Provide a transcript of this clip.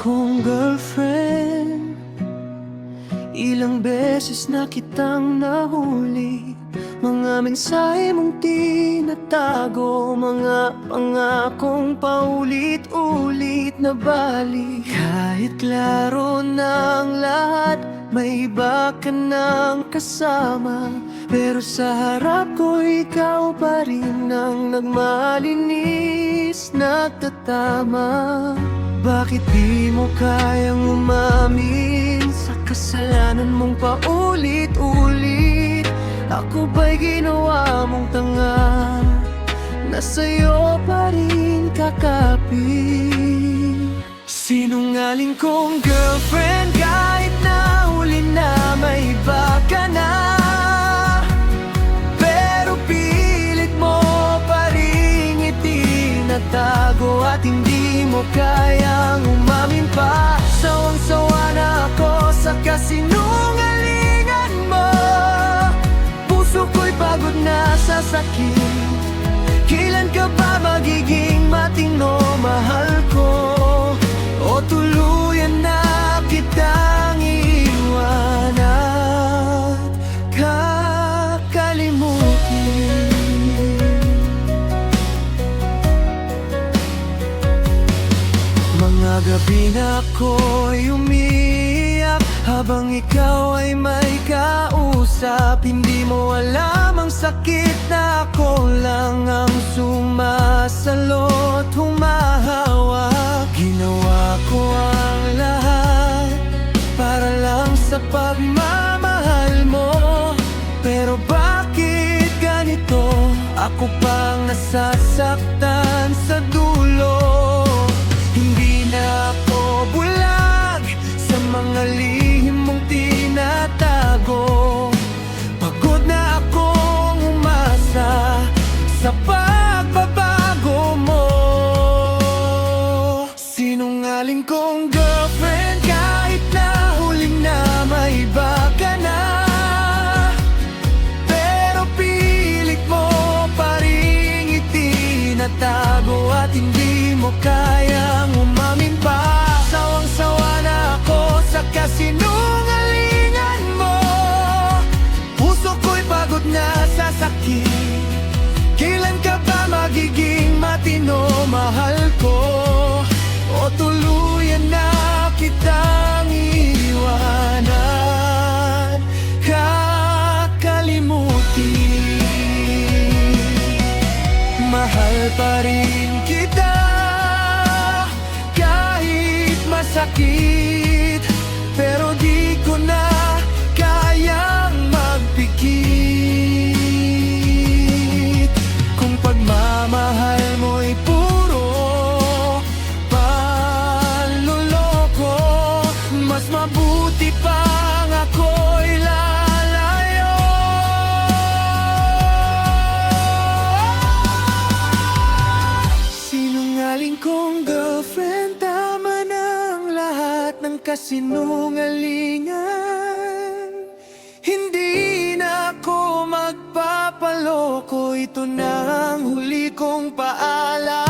kong girlfriend. Ilang beses na kitang nahuli, mga mensahe mong tinatago, mga pangakong paulit-ulit na balik. Kahit klaro ng lahat, may iba ka nang kasama, pero sa harap ko ikaw pa rin ang nagmalinis, nagtatama. Bakit di mo kayang umamin sa kasalanan mong paulit-ulit? Ako ba'y ginawa mong tanga na sa'yo pa rin kakapit? Sinungaling kong girlfriend, kahit na huli na may iba ka na, pero pilit mo pa rin itinatago at hindi mo kayang umamin pa. Sawang-sawa na ako sa kasinungalingan mo. Puso ko'y pagod na sa sakit. Kailan ka ba magiging matino, mahal ko? O tuluyan na kitang iwan at kakalimutin. Mga gabi na ako'y umiiyak habang ikaw ay may kausap. Hindi mo alam ang sakit na ako lang ang sumasalot, humahawak. Ginawa ko ang lahat para lang sa pagmamahal mo, pero bakit ganito? Ako pang nasasaktan sa dulo. Hindi na ako bulag sa mga lihim mong tinatago. Pagod na akong umasa sa pagbabago mo. Sinungaling kong girlfriend, kahit na huling na may iba ka na, pero pilit mo pa rin itinatago at hindi mo kayang umamin pa. Sawang-sawa na ako sa kasinungalingan mo. Puso ko'y pagod na sa sakit. Kailan ka ba magiging matino, mahal ko? O tuluyan na kitang iwanan, kakalimutin. Mahal pa rin kita kahit masakit, pero di ko na kayang magpikit. Kung pagmamahal mo'y puro panloloko, mas mabuti pang ako'y lalayo. Sinungaling kong girlfriend, tama na ang lahat ng kasinungalingan. Hindi na ako magpapaloko, ito na ang huli kong paalala.